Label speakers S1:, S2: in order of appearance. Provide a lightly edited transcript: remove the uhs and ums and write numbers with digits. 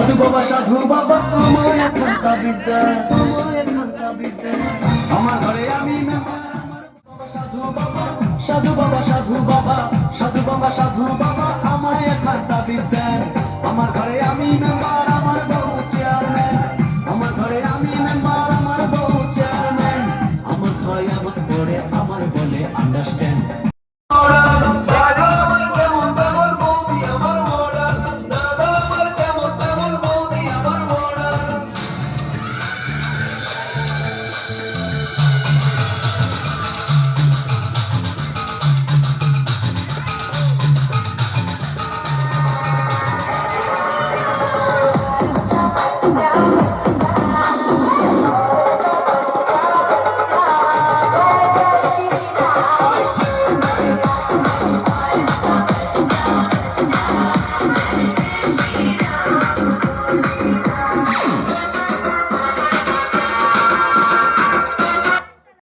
S1: সাধু বাবা সাধু বাবা আমায় এখানটা বিদ্যা আমার ঘরে আমি মেম্বার আমার বাবা সাধু বাবা সাধু বাবা সাধু বাবা সাধু বাবা সাধু বাবা আমায় এখানটা বিদ্যা আমার ঘরে আমি মেম্বার আমার বউ চেয়ারম্যান আমার ঘরে আমি মেম্বার আমার বউ চেয়ারম্যান আমার ঘরে আমার পড়ে আমার বলে আন্ডারস্ট্যান্ড
S2: Yeah.